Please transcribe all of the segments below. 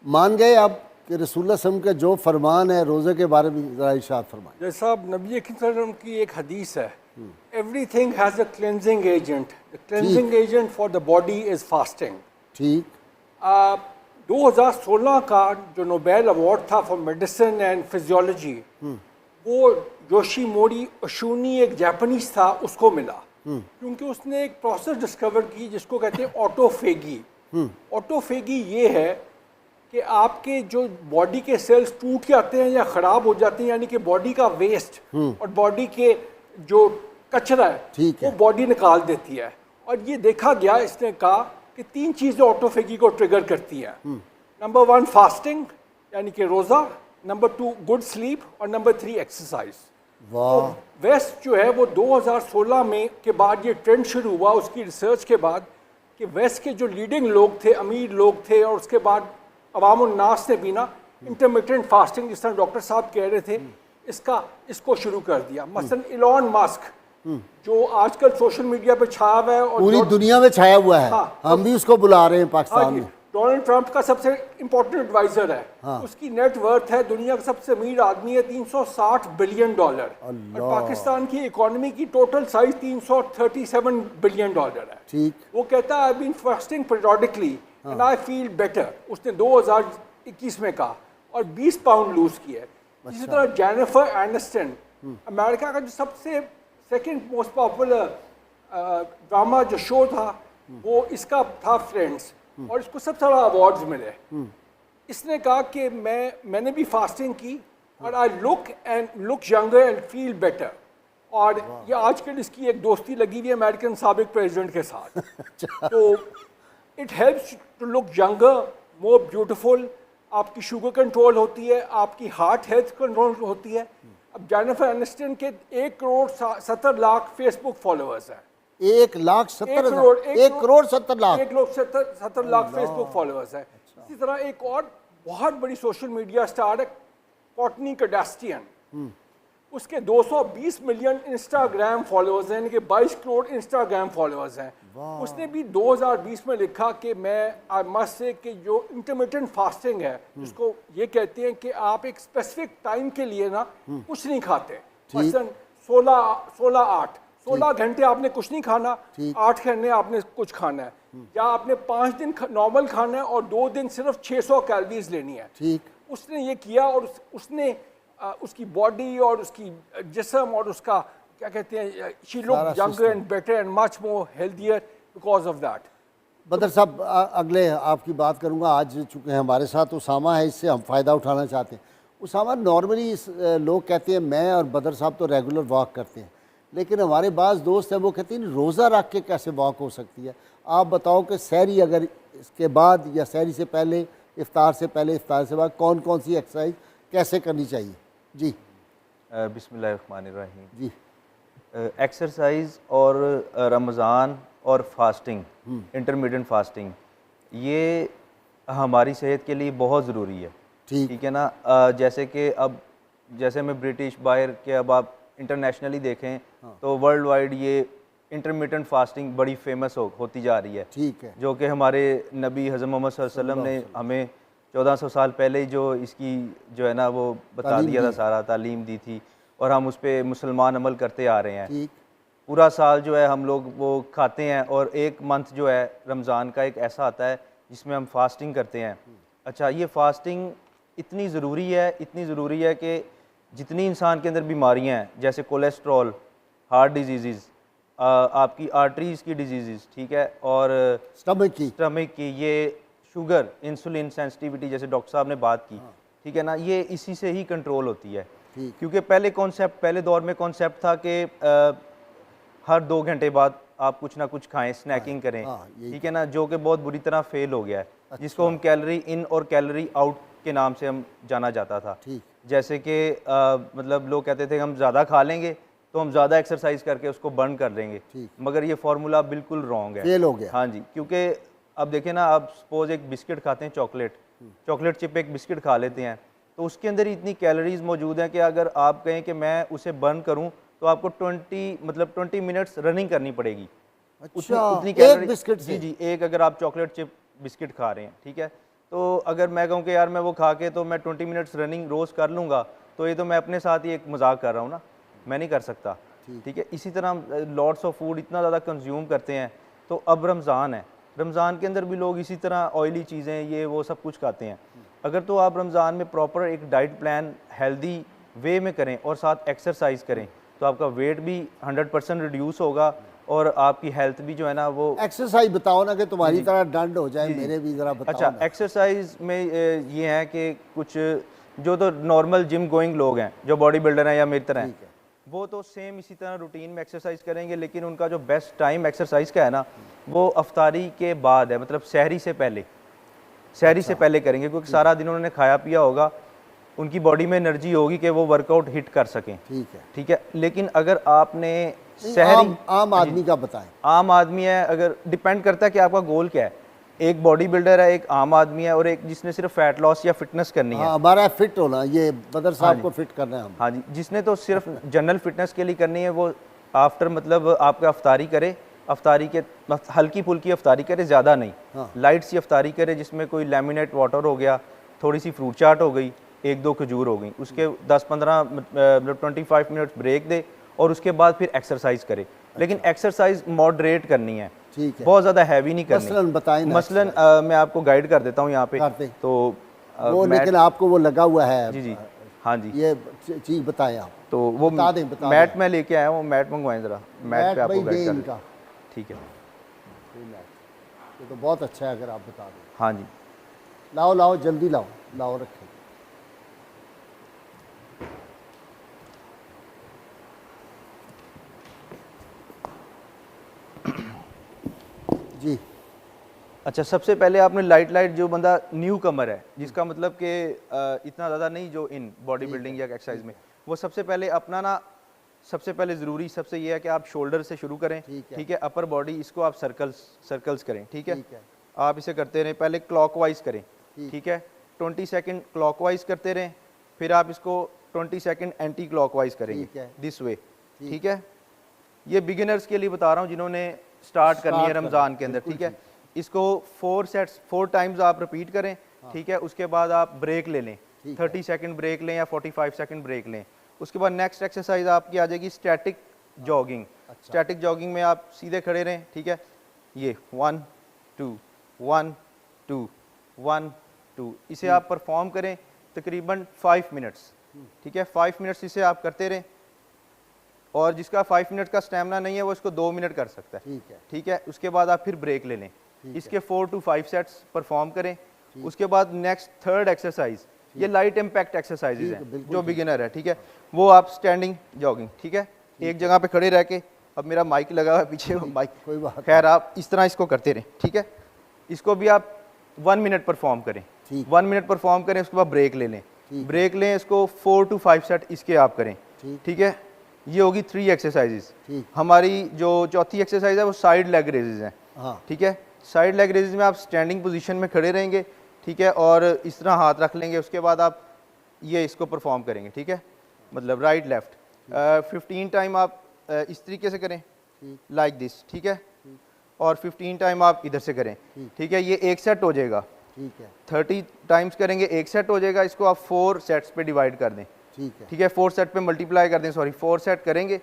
मान गए आप कि रसूलुल्लाह सल्लल्लाहु अलैहि वसल्लम का जो फरमान है रोज़े के बारे में ज़रा इरशाद फरमाएं। जैसा नबी अकरम सल्लल्लाहु अलैहि वसल्लम की एक हदीस है, everything has a cleansing agent, the cleansing agent for the body is fasting. ठीक 2016 का जो नोबेल अवार्ड था फॉर मेडिसिन एंड फिजियोलॉजी, वो योशीमोरी ओशुनी एक जापानीज था, उसको मिला क्योंकि उसने एक प्रोसेस डिस्कवर की जिसको कहते हैं ऑटोफेगी। ऑटोफेगी ये है कि आपके जो बॉडी के सेल्स टूट जाते हैं या ख़राब हो जाते हैं, यानी कि बॉडी का वेस्ट और बॉडी के जो कचरा है वो बॉडी निकाल देती है। और ये देखा गया, इसने कहा कि 3 चीज़ें ऑटोफेगी को ट्रिगर करती हैं। नंबर 1 फास्टिंग यानी कि रोज़ा, नंबर 2 गुड स्लीप और नंबर 3 एक्सरसाइज। वाह। वेस्ट जो है वो 2016 में के बाद ये ट्रेंड शुरू हुआ, उसकी रिसर्च के बाद, कि वेस्ट के जो लीडिंग लोग थे, अमीर लोग थे, और उसके बाद अवाम नास ने भी ना इंटरमिटेंट फास्टिंग, जिस तरह डॉक्टर साहब कह रहे थे, इसको शुरू कर दिया। मसलन इलॉन मस्क जो आजकल सोशल मीडिया पे छाया हुआ है और पूरी दुनिया में छाया हुआ है। हाँ, हम भी उसको बुला रहे हैं पाकिस्तान में। डोनाल्ड ट्रंप का सबसे इंपॉर्टेंट एडवाइजर है। हाँ। उसकी नेट वर्थ है, दुनिया का सबसे अमीर आदमी है, $360 बिलियन। और पाकिस्तान की इकोनॉमी की टोटल साइज $337 बिलियन है। ठीक। वो कहता है I been fasting periodically and I feel better. उसने 2021 में कहा और 20 पाउंड लूज किया है। इसी तरह जेनिफर एनिस्टन, अमेरिका का जो सबसे सेकंड मोस्ट पॉपुलर ड्रामा जो शो था वो इसका था, फ्रेंड्स, और इसको सब सारा अवार्ड्स मिले। इसने कहा कि मैंने भी फास्टिंग की और I look younger and feel better. और ये आजकल इसकी एक दोस्ती लगी हुई है अमेरिकन साबिक प्रेसिडेंट के साथ। तो it helps to look younger, more beautiful. आपकी शुगर कंट्रोल होती है, आपकी हार्ट हेल्थ कंट्रोल होती है। अब जेनिफर एनिस्टन के 1,70,00,000 फेसबुक फॉलोअर्स हैं। 1,70,00,000 फेसबुक फॉलोअर्स है। इसी तरह एक और बहुत बड़ी सोशल मीडिया स्टार है कोर्टनी कार्दाशियन, उसके 220 मिलियन इंस्टाग्राम फॉलोअर्स हैं, यानी कि 22 करोड़ इंस्टाग्राम फॉलोअर्स हैं। उसने भी 2020 में लिखा कि मैं आई मस्ट से कि जो इंटरमिटेंट फास्टिंग है, जिसको ये कहते हैं कि आप एक स्पेसिफिक टाइम के लिए ना कुछ नहीं खाते, मसलन 16 घंटे आपने कुछ नहीं खाना, 8 घंटे आपने कुछ खाना है, या आपने 5 दिन नॉर्मल खाना है और 2 दिन सिर्फ 600 कैलोरीज लेनी है। ठीक। उसने ये किया और उसने उसकी बॉडी और उसकी जिस्म और उसका क्या कहते हैं, she look younger and better and much more healthier because of that. बदर साहब, अगले आपकी बात करूंगा। आज चूँकि हमारे साथ उसामा है, इससे हम फ़ायदा उठाना चाहते हैं। उसामा, नॉर्मली लोग कहते हैं मैं और बदर साहब तो रेगुलर वॉक करते हैं, लेकिन हमारे बाज़ दोस्त हैं वो कहते हैं रोज़ा रख के कैसे वॉक हो सकती है। आप बताओ कि सहरी अगर इसके बाद या सहरी से पहले, इफ्तार से पहले, इफ्तार से बाद कौन कौन सी एक्सरसाइज कैसे करनी चाहिए? जी बिस्मिल्लाहिर्रहमानिर्रहीम। जी। एक्सरसाइज और रमज़ान और फास्टिंग, इंटरमीडिएट फास्टिंग, ये हमारी सेहत के लिए बहुत ज़रूरी है। ठीक है ना। जैसे कि अब जैसे मैं ब्रिटिश बाहर के, अब आप इंटरनेशनली देखें तो वर्ल्ड वाइड ये इंटरमीडिएट फास्टिंग बड़ी फेमस होती जा रही है। ठीक है। जो कि हमारे नबी हज़रत मोहम्मद सल्लल्लाहु अलैहि वसल्लम ने हमें 1400 साल पहले ही जो इसकी जो है ना वो बता दिया था, सारा तालीम दी थी, और हम उस पर मुसलमान अमल करते आ रहे हैं। पूरा साल जो है हम लोग वो खाते हैं, और एक मंथ जो है रमज़ान का एक ऐसा आता है जिसमें हम फास्टिंग करते हैं। अच्छा, ये फास्टिंग इतनी ज़रूरी है कि जितनी इंसान के अंदर बीमारियां हैं, जैसे कोलेस्ट्रॉल, हार्ट डिजीज़, आपकी आर्टरीज़ की डिजीज़, ठीक है, और स्टमक की, ये शुगर, इंसुलिन सेंसिटिविटी, जैसे डॉक्टर साहब ने बात की, ठीक है ना, ये इसी से ही कंट्रोल होती है। क्योंकि पहले दौर में कॉन्सेप्ट था कि हर 2 घंटे बाद आप कुछ ना कुछ खाएं, स्नैकिंग करें, ठीक है ना, जो कि बहुत बुरी तरह फेल हो गया है। जिसको हम कैलोरी इन और कैलोरी आउट के नाम से हम जाना जाता था। जैसे कि मतलब लोग कहते थे हम ज़्यादा खा लेंगे तो हम ज़्यादा एक्सरसाइज करके उसको बर्न कर लेंगे, मगर ये फार्मूला बिल्कुल रॉन्ग है, फेल हो गया। हाँ जी, क्योंकि अब देखें ना, आप सपोज एक बिस्किट खाते हैं, चॉकलेट चिप एक बिस्किट खा लेते हैं, तो उसके अंदर इतनी कैलोरीज मौजूद हैं कि अगर आप कहें कि मैं उसे बर्न करूं तो आपको 20 मिनट्स रनिंग करनी पड़ेगी। अच्छा, उतनी कैलोरी, एक बिस्किट से? जी, एक अगर आप चॉकलेट चिप बिस्किट खा रहे हैं, ठीक है, तो अगर मैं कहूँ कि यार मैं वो खा के तो मैं 20 मिनट्स रनिंग रोज़ कर लूँगा, तो ये तो मैं अपने साथ ही एक मजाक कर रहा हूँ ना, मैं नहीं कर सकता। ठीक है, इसी तरह लॉट्स ऑफ फूड इतना ज़्यादा कंज्यूम करते हैं। तो अब रमज़ान है, रमज़ान के अंदर भी लोग इसी तरह ऑयली चीज़ें ये वो सब कुछ खाते हैं। अगर तो आप रमज़ान में प्रॉपर एक डाइट प्लान हेल्दी वे में करें और साथ एक्सरसाइज करें, तो आपका वेट भी 100% रिड्यूस होगा और आपकी हेल्थ भी जो है ना वो। एक्सरसाइज बताओ ना कि तुम्हारी तरह डंड हो जाए, मेरे भी ज़रा बताओ अच्छा, ना। एक्सरसाइज में ये है कि कुछ जो तो नॉर्मल जिम गोइंग लोग हैं, जो बॉडी बिल्डर हैं या मेरी तरह हैं, वो तो सेम इसी तरह रूटीन में एक्सरसाइज करेंगे, लेकिन उनका जो बेस्ट टाइम एक्सरसाइज का है ना, वो अफ्तारी के बाद है, मतलब सहरी से पहले, सहरी से पहले करेंगे, क्योंकि सारा दिन उन्होंने खाया पिया होगा, उनकी बॉडी में एनर्जी होगी कि वो वर्कआउट हिट कर सकें। ठीक है, लेकिन अगर आपने सहरी, आम आदमी का बताएं। आम आदमी है, अगर डिपेंड करता है कि आपका गोल क्या है। एक बॉडी बिल्डर है, एक आम आदमी है, और एक जिसने सिर्फ फैट लॉस या फिटनेस करनी है। हमारा फिट होना, ये बदर साहब को फिट करना है हम। हाँ जी, जिसने तो सिर्फ जनरल फिटनेस के लिए करनी है, वो आफ्टर मतलब आपका अफ्तारी करे, अफ्तारी के हल्की फुल्की अफ्तारी करे, ज़्यादा नहीं, लाइट सी अफ्तारी करे, जिसमें कोई लेमिनेट वाटर हो गया, थोड़ी सी फ्रूट चाट हो गई, 1-2 खजूर हो गई, उसके 10-15 25 मिनट ब्रेक दे, और उसके बाद फिर एक्सरसाइज करे। लेकिन एक्सरसाइज मॉडरेट करनी है, ठीक है, बहुत ज़्यादा हैवी नहीं करनी। मसलन बताएं ना। मसलन मैं आपको गाइड कर देता हूँ यहाँ पे। तो वो लेकिन आपको वो लगा हुआ है। जी जी, हाँ जी, ये चीज़ बताएं आप। तो वो बता दें। मैट मैं लेके आया हूँ, मैट मंगवाएं ज़रा, मैट पे आपको गाइड कर दें। ठीक है, ये तो बहुत अच्छा है अगर आप बता दें। हाँ जी, लाओ लाओ जल्दी लाओ, लाओ रखें। जी, अच्छा, सबसे पहले आपने लाइट जो बंदा न्यू कमर है, जिसका मतलब कि इतना ज़्यादा नहीं जो इन बॉडी बिल्डिंग या एक्सरसाइज में, वो सबसे पहले अपना ना, सबसे पहले ज़रूरी सबसे ये है कि आप शोल्डर से शुरू करें। ठीक है, अपर बॉडी इसको आप सर्कल्स करें। ठीक है, आप इसे करते रहें, पहले क्लॉकवाइज करें। ठीक है, 20 सेकंड क्लॉकवाइज करते रहें, फिर आप इसको 20 सेकंड एंटी क्लॉकवाइज करेंगे, दिस वे। ठीक है, ये बिगिनर्स के लिए बता रहा हूँ, जिन्होंने स्टार्ट करनी है रमज़ान के अंदर। ठीक है, इसको 4 टाइम्स आप रिपीट करें। ठीक है, उसके बाद आप ब्रेक ले लें, 30 सेकंड ब्रेक लें या 45 सेकंड ब्रेक लें। उसके बाद नेक्स्ट एक्सरसाइज आपकी आ जाएगी स्टैटिक जॉगिंग। स्टैटिक जॉगिंग में आप सीधे खड़े रहें। ठीक है, ये 1 2 1 2 1 2, इसे आप परफॉर्म करें तकरीबन 5 मिनट्स। ठीक है, 5 मिनट्स इसे आप करते रहें, और जिसका 5 मिनट का स्टैमिना नहीं है वो इसको 2 मिनट कर सकता है। ठीक है, उसके बाद आप फिर ब्रेक ले लें, इसके 4 to 5 सेट्स परफॉर्म करें। उसके बाद नेक्स्ट थर्ड एक्सरसाइज, ये लाइट इम्पैक्ट एक्सरसाइजेज हैं, जो बिगिनर है। ठीक है, वो आप स्टैंडिंग जॉगिंग। ठीक है, एक जगह पे खड़े रह के, अब मेरा माइक लगा हुआ है पीछे, माइक, खैर आप इस तरह इसको करते रहें। ठीक है, इसको भी आप 1 मिनट परफॉर्म करें, 1 मिनट परफॉर्म करें, उसके बाद ब्रेक ले लें, ब्रेक लें, इसको 4 to 5 सेट इसके आप करें। ठीक है, ये होगी 3 एक्सरसाइजेज। हमारी जो चौथी एक्सरसाइज है वो साइड लेग रेजेज है। ठीक है, साइड लेग रेजेज में आप स्टैंडिंग पोजीशन में खड़े रहेंगे। ठीक है, और इस तरह हाथ रख लेंगे, उसके बाद आप ये इसको परफॉर्म करेंगे। ठीक है, मतलब राइट लेफ्ट 15 टाइम आप इस तरीके से करें, लाइक दिस। ठीक है, और 15 टाइम आप इधर से करें। ठीक है, ये एक सेट हो जाएगा। 30 टाइम्स करेंगे, एक सेट हो जाएगा। इसको आप 4 सेट्स पे डिवाइड कर दें। ठीक है, 4 सेट पे मल्टीप्लाई कर दें, सॉरी 4 सेट करेंगे,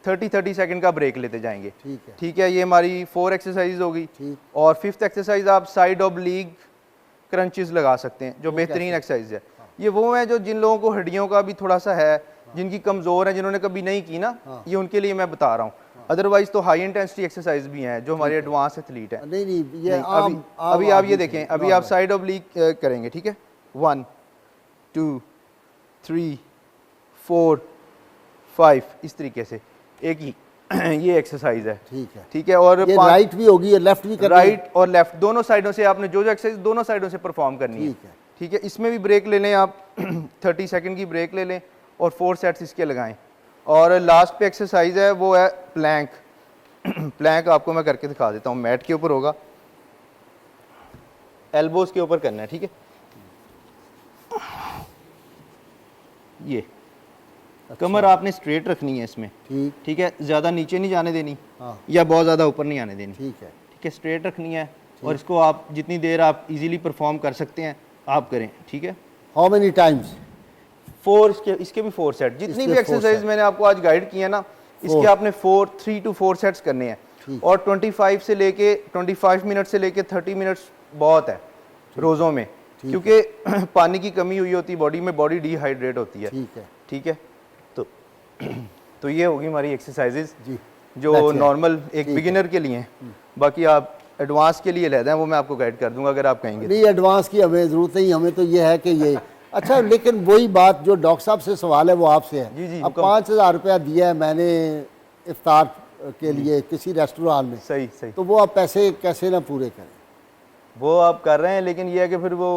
30 सेकंड का ब्रेक लेते जाएंगे। ठीक है, ये हमारी 4 एक्सरसाइज होगी। और 5th एक्सरसाइज आप साइड ऑब्लिक क्रंचेस लगा सकते हैं, जो बेहतरीन एक्सरसाइज है। ये वो है जो जिन लोगों को हड्डियों का भी थोड़ा सा है, जिनकी कमज़ोर है, जिन्होंने कभी नहीं की ना, ये उनके लिए मैं बता रहा हूँ। अदरवाइज तो हाई इंटेंसिटी एक्सरसाइज भी हैं जो हमारे एडवांस एथलीट हैं। नहीं, अभी आप ये देखें, अभी आप साइड ऑब्लिक करेंगे। ठीक है, 1 2 3 4 5, इस तरीके से एक ही ये एक्सरसाइज है। ठीक है, और ये राइट भी होगी, ये लेफ्ट भी करनी है। राइट और लेफ्ट दोनों साइडों से आपने जो एक्सरसाइज दोनों साइडों से परफॉर्म करनी है। ठीक है, इसमें भी ब्रेक ले लें आप 30 सेकंड की ब्रेक ले लें, और 4 सेट्स इसके लगाएं। और लास्ट पे एक्सरसाइज है वो है प्लैंक। प्लैंक आपको मैं करके दिखा देता हूँ, मैट के ऊपर होगा, एल्बोज के ऊपर करना है। ठीक है, ये कमर आपने स्ट्रेट रखनी है इसमें। ठीक है, ज़्यादा नीचे नहीं जाने देनी, या बहुत ज़्यादा ऊपर नहीं आने देनी। ठीक है, स्ट्रेट रखनी है। और इसको आप जितनी देर आप इजीली परफॉर्म कर सकते हैं आप करें, ठीक है। How many times? 4, इसके भी 4 सेट, जितनी भी एक्सरसाइज मैंने आपको आज गाइड की है ना, इसके आपने 3 to 4 सेट्स करने हैं। और 25 मिनट से लेके 30 मिनट्स बहुत है रोज़ों में, क्योंकि पानी की कमी हुई होती है बॉडी में, बॉडी डिहाइड्रेट होती है। ठीक है। तो ये होगी हमारी एक्सरसाइजेज जो नॉर्मल एक बिगिनर के लिए हैं। बाकी आप एडवांस के लिए लेते हैं, वो मैं आपको गाइड कर दूंगा अगर आप कहेंगे। नहीं, एडवांस की हमें ज़रूरत नहीं, हमें तो ये है कि ये अच्छा। लेकिन वही बात जो डॉक्टर साहब से सवाल है वो आपसे है। जी, अब 5,000 रुपया दिया है मैंने इफ्तार के लिए किसी रेस्टोरेंट में, सही, तो वो आप पैसे कैसे ना पूरे करें? वो आप कर रहे हैं, लेकिन ये है कि फिर वो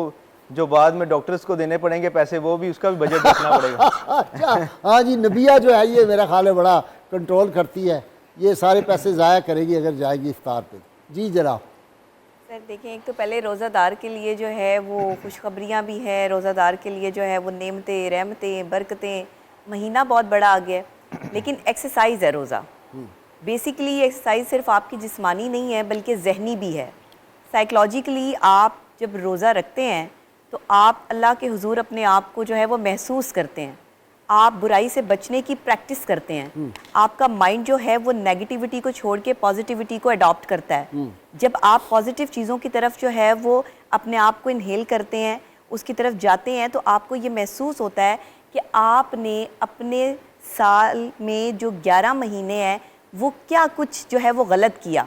जो बाद में डॉक्टर्स को देने पड़ेंगे पैसे, वो भी उसका भी बजट देखना पड़ेगा। अच्छा, हाँ जी, नबिया जो है ये मेरा ख्याल है बड़ा कंट्रोल करती है, ये सारे पैसे ज़ाया करेगी अगर जाएगी इफ्तार पे। जी जनाब। सर देखें, एक तो पहले रोज़ादार के लिए जो है वो खुशखबरियाँ भी हैं, रोज़ादार के लिए जो है वो नेमतें, रहमतें, बरकतें, महीना बहुत बड़ा आ गया है। लेकिन एक्सरसाइज है रोज़ा, बेसिकली एक्सरसाइज सिर्फ आपकी जिस्मानी नहीं है बल्कि जहनी भी है। साइकोलॉजिकली आप जब रोज़ा रखते हैं तो आप अल्लाह के हुजूर अपने आप को जो है वो महसूस करते हैं, आप बुराई से बचने की प्रैक्टिस करते हैं, आपका माइंड जो है वो नेगेटिविटी को छोड़ के पॉजिटिविटी को अडॉप्ट करता है। जब आप पॉजिटिव चीज़ों की तरफ जो है वो अपने आप को इनहेल करते हैं, उसकी तरफ जाते हैं, तो आपको ये महसूस होता है कि आपने अपने साल में जो 11 महीने हैं वो क्या कुछ जो है वो गलत किया,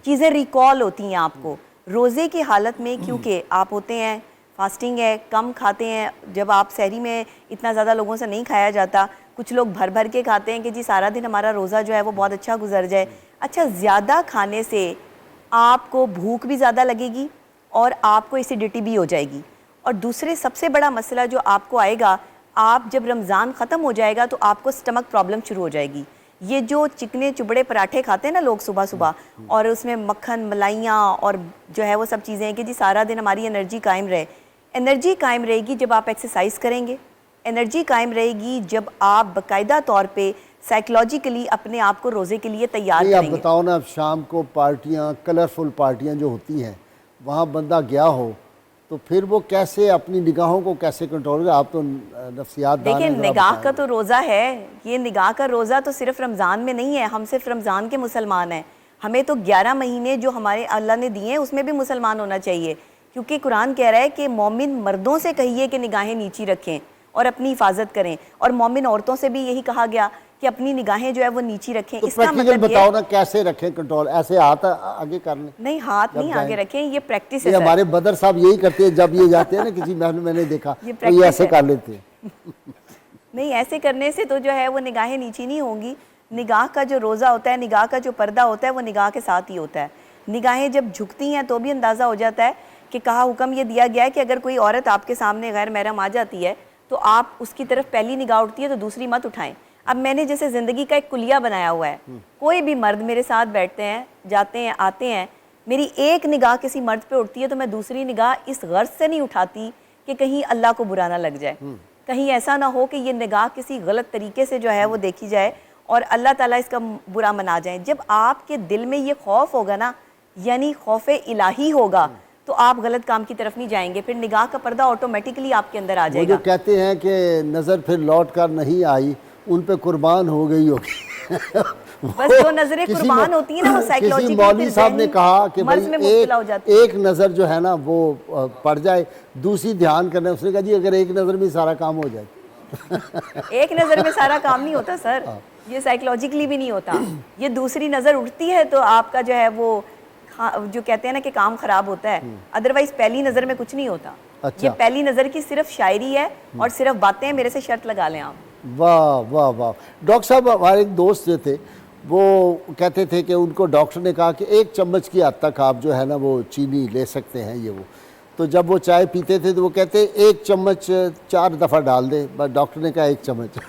चीज़ें रिकॉल होती हैं आपको रोज़े की हालत में, क्योंकि आप होते हैं फास्टिंग है, कम खाते हैं। जब आप सहरी में इतना ज़्यादा लोगों से नहीं खाया जाता, कुछ लोग भर भर के खाते हैं कि जी सारा दिन हमारा रोज़ा जो है वो बहुत अच्छा गुजर जाए। अच्छा, ज़्यादा खाने से आपको भूख भी ज़्यादा लगेगी और आपको एसिडिटी भी हो जाएगी। और दूसरे सबसे बड़ा मसला जो आपको आएगा, आप जब रमज़ान ख़त्म हो जाएगा तो आपको स्टमक प्रॉब्लम शुरू हो जाएगी। ये जो चिकने चुबड़े पराठे खाते हैं ना लोग सुबह सुबह, और उसमें मक्खन, मलाइयाँ और जो है वो सब चीज़ें हैं कि जी सारा दिन हमारी एनर्जी कायम रहे। एनर्जी कायम रहेगी जब आप एक्सरसाइज करेंगे, एनर्जी कायम रहेगी जब आप बाकायदा तौर पे साइकोलॉजिकली अपने आप को रोज़े के लिए तैयार करेंगे। आप बताओ ना, शाम को पार्टियाँ, कलरफुल पार्टियाँ जो होती हैं, वहाँ बंदा गया हो तो फिर वो कैसे अपनी निगाहों को कैसे कंट्रोल करे? आप तो नफ्सियात दान हैं। देखिए, निगाह का तो रोज़ा है, ये निगाह का रोज़ा तो सिर्फ रमज़ान में नहीं है, हम सिर्फ रमज़ान के मुसलमान हैं। हमें तो 11 महीने जो हमारे अल्लाह ने दिए हैं उसमें भी मुसलमान होना चाहिए, क्योंकि कुरान कह रहा है कि मोमिन मर्दों से कहिए कि निगाहें नीची रखें और अपनी हिफाजत करें, और मोमिन औरतों से भी यही कहा गया कि अपनी निगाहें जो है वो नीची रखें। तो इसका मतलब बताओ ना कैसे रखें कंट्रोल? ऐसे हाथ आगे कर लें? नहीं, हाथ नहीं आगे रखें, ये प्रैक्टिस है। हमारे बदर साहब यही करते हैं, जब ये जाते हैं ना किसी महल में, मैंने देखा तो ये ऐसे कर लेते हैं। नहीं, ऐसे करने से तो जो है वो निगाहें नीची नहीं होंगी। निगाह का जो रोज़ा होता है, निगाह का जो पर्दा होता है वो निगाह के साथ ही होता है। निगाहें जब झुकती हैं तो भी अंदाज़ा हो जाता है कि कहा हुक्म ये दिया गया है कि अगर कोई औरत आपके सामने गैर महरम आ जाती है तो आप उसकी तरफ पहली निगाह उठती है तो दूसरी मत उठाएं। अब मैंने जैसे ज़िंदगी का एक कुलिया बनाया हुआ है, कोई भी मर्द मेरे साथ बैठते हैं, जाते हैं, आते हैं, मेरी एक निगाह किसी मर्द पे उठती है तो मैं दूसरी निगाह इस गर्ज से नहीं उठाती कि कहीं अल्लाह को बुरा ना लग जाए, कहीं ऐसा ना हो कि ये निगाह किसी गलत तरीके से जो है वो देखी जाए और अल्लाह ताला इसका बुरा मना जाए। जब आपके दिल में ये खौफ होगा ना, यानी खौफ इलाही होगा, तो आप गलत काम की तरफ नहीं जाएंगे, फिर निगाह का पर्दा ऑटोमेटिकली आपके अंदर आ जाएगा। जो कहते हैं कि नज़र फिर लौट कर नहीं आई, उन पे कुर्बान हो गई होगी। बस जो नजरें कुर्बान होती है ना वो साइकोलॉजिकली, मौलवी साहब ने कहा कि भाई एक नज़र जो है ना वो पड़ जाए, दूसरी ध्यान करना। उसने कहा जी अगर एक नज़र में सारा काम हो जाए। एक नज़र में सारा काम नहीं होता सर, ये साइकोलॉजिकली भी नहीं होता। ये दूसरी नज़र उठती है तो आपका जो है वो जो कहते हैं ना कि काम खराब होता है, अदरवाइज पहली नज़र में कुछ नहीं होता। अच्छा। ये पहली नज़र की सिर्फ शायरी है और सिर्फ बातें हैं, मेरे से शर्त लगा लें आप। वाह वाह वाह। डॉक्टर साहब, हमारे एक दोस्त जो थे वो कहते थे कि उनको डॉक्टर ने कहा कि 1 चम्मच की हद तक आप जो है ना वो चीनी ले सकते हैं, ये वो। तो जब वो चाय पीते थे तो वो कहते 1 चम्मच 4 दफ़ा डाल दे, बस डॉक्टर ने कहा 1 चम्मच।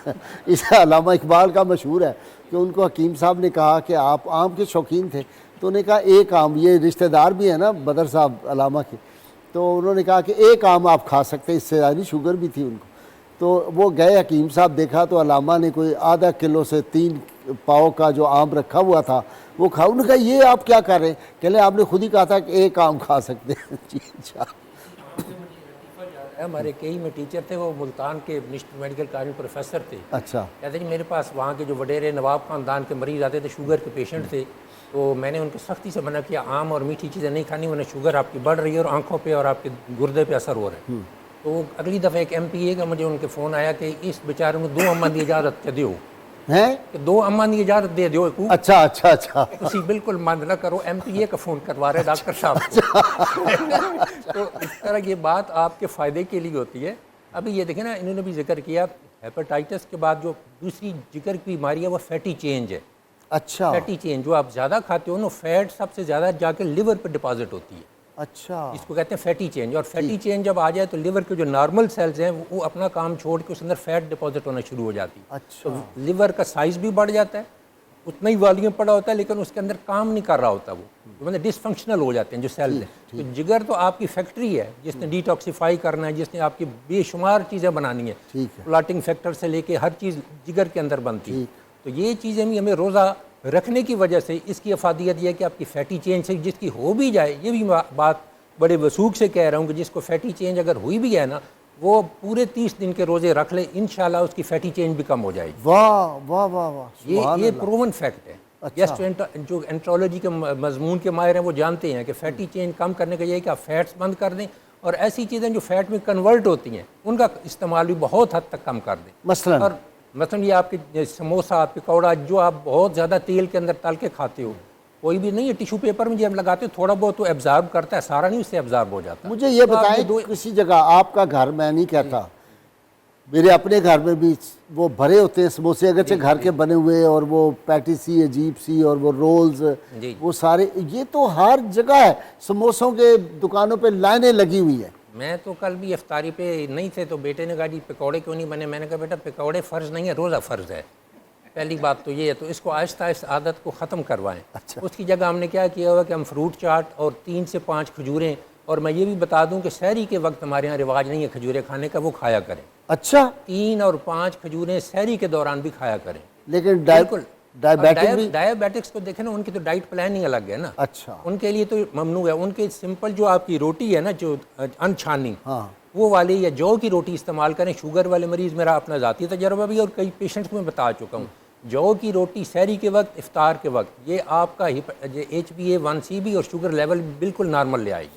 इसे अल्लामा इकबाल का मशहूर है कि उनको हकीम साहब ने कहा कि आप आम के शौकीन थे, तो उन्होंने कहा 1 आम, ये रिश्तेदार भी है ना बदर साहब अलामा के, तो उन्होंने कहा कि 1 आम आप खा सकते हैं, इससे ज़्यादा शुगर भी थी उनको। तो वो गए हकीम साहब, देखा तो अलामा ने कोई आधा किलो से 3 पाव का जो आम रखा हुआ था वो खाओ। उन्होंने कहा ये आप क्या कर रहे हैं? कहले आपने खुद ही कहा था कि एक आम खा सकते हैं। जी अच्छा। हमारे कई में टीचर थे, वो मुल्तान के मेडिकल कॉलेज में प्रोफेसर थे। अच्छा। कहते कि मेरे पास वहाँ के जो वडेरे नवाब ख़ानदान के मरीज़ आते थे, शुगर के पेशेंट थे, तो मैंने उनको सख्ती से मना किया आम और मीठी चीज़ें नहीं खानी, वरना शुगर आपकी बढ़ रही है और आंखों पे और आपके गुर्दे पे असर हो रहा है। तो अगली दफ़ा एक MPA का मुझे उनके फ़ोन आया कि इस बेचारे को 2 अम्मा की इजाज़त के दो, हैं? कि 2 अम्मा की इजाज़त दे दो। अच्छा अच्छा अच्छा। उसी बिल्कुल मंद न करो, MPA का फ़ोन करवा रहे डॉक्टर साहब को। तो इस तरह ये बात आपके फ़ायदे के लिए होती है। अभी ये देखें ना, इन्होंने भी जिक्र किया हेपेटाइटिस के बाद जो दूसरी जिक्र की बीमारी है वो फैटी चेंज है। अच्छा फैटी चेंज जो आप ज़्यादा खाते हो ना, फैट सबसे ज़्यादा जाके लिवर पर डिपॉजिट होती है, अच्छा। इसको कहते हैं फैटी चेंज। और फैटी चेंज जब आ जाए तो लिवर के जो नॉर्मल सेल्स हैं वो अपना काम छोड़ के उसके अंदर फैट डिपॉजिट होना शुरू हो जाती है। अच्छा। तो लिवर का साइज़ भी बढ़ जाता है, उतना ही वॉल्यूम पड़ा होता है, लेकिन उसके अंदर काम नहीं कर रहा होता वो, तो मतलब डिसफंक्शनल हो जाते हैं जो सेल्स हैं। तो जिगर तो आपकी फैक्ट्री है जिसने डिटॉक्सीफाई करना है, जिसने आपकी बेशुमार चीज़ें बनानी है, क्लॉटिंग फैक्टर से लेके हर चीज़ जिगर के अंदर बनती है। तो ये चीज़ें भी हमें रोज़ा रखने की वजह से इसकी अफादियत यह है कि आपकी फैटी चेंज से जिसकी हो भी जाए, ये भी बात बड़े वसूख से कह रहा हूँ कि जिसको फैटी चेंज अगर हुई भी है ना, वो पूरे 30 दिन के रोज़े रख ले, इंशाल्लाह उसकी फैटी चेंज भी कम हो जाएगी। वाह वाह वाह वाह। ये प्रूवन फैक्ट है। अच्छा। जो एंट्रोलॉजी के मजमून के माहिर हैं वो जानते हैं कि फैटी चेंज कम करने का ये है कि आप फैट्स बंद कर दें और ऐसी चीज़ें जो फैट में कन्वर्ट होती हैं उनका इस्तेमाल भी बहुत हद तक कम कर दें। मसलन ये आपके समोसा, पकौड़ा जो आप बहुत ज़्यादा तेल के अंदर तल के खाते हो, कोई भी नहीं है, टिश्यू पेपर में जब लगाते हो थोड़ा बहुत तो एब्जॉर्ब करता है, सारा नहीं उससे एब्जॉर्ब हो जाता। मुझे ये बताएं, किसी जगह आपका घर, मैं नहीं कहता, मेरे अपने घर में भी वो भरे होते हैं समोसे, अगरचे घर के बने हुए, और वो पैटी सी अजीब सी, और वो रोल्स, वो सारे, ये तो हर जगह है, समोसों के दुकानों पे लाइनें लगी हुई है। मैं तो कल भी इफ्तारी पे नहीं थे तो बेटे ने कहा जी पकौड़े क्यों नहीं बने? मैंने कहा बेटा पकौड़े फ़र्ज़ नहीं है, रोज़ा फ़र्ज़ है। पहली बात तो ये है, तो इसको आहिस्ता आहिस्ता आदत को ख़त्म करवाएं। अच्छा। उसकी जगह हमने क्या किया हुआ कि हम फ्रूट चाट और 3 से 5 खजूरें, और मैं ये भी बता दूं कि सहरी के वक्त हमारे यहाँ रिवाज नहीं है खजूरें खाने का, वो खाया करें। अच्छा। 3 और 5 खजूरें सहरी के दौरान भी खाया करें। लेकिन डायबिटिक्स को देखें ना, उनकी तो डाइट प्लान ही अलग है ना। अच्छा। उनके लिए तो ममनू है। उनके सिंपल जो आपकी रोटी है ना, जो अनछानी, हाँ, वो वाली या जौ की रोटी इस्तेमाल करें। शुगर वाले मरीज़, मेरा अपना ज़ाती तजर्बा भी और कई पेशेंट्स को मैं बता चुका हूँ, जौ की रोटी सहरी के वक्त, इफ्तार के वक्त, ये आपका HbA1c भी और शुगर लेवल बिल्कुल नॉर्मल ले आएगी।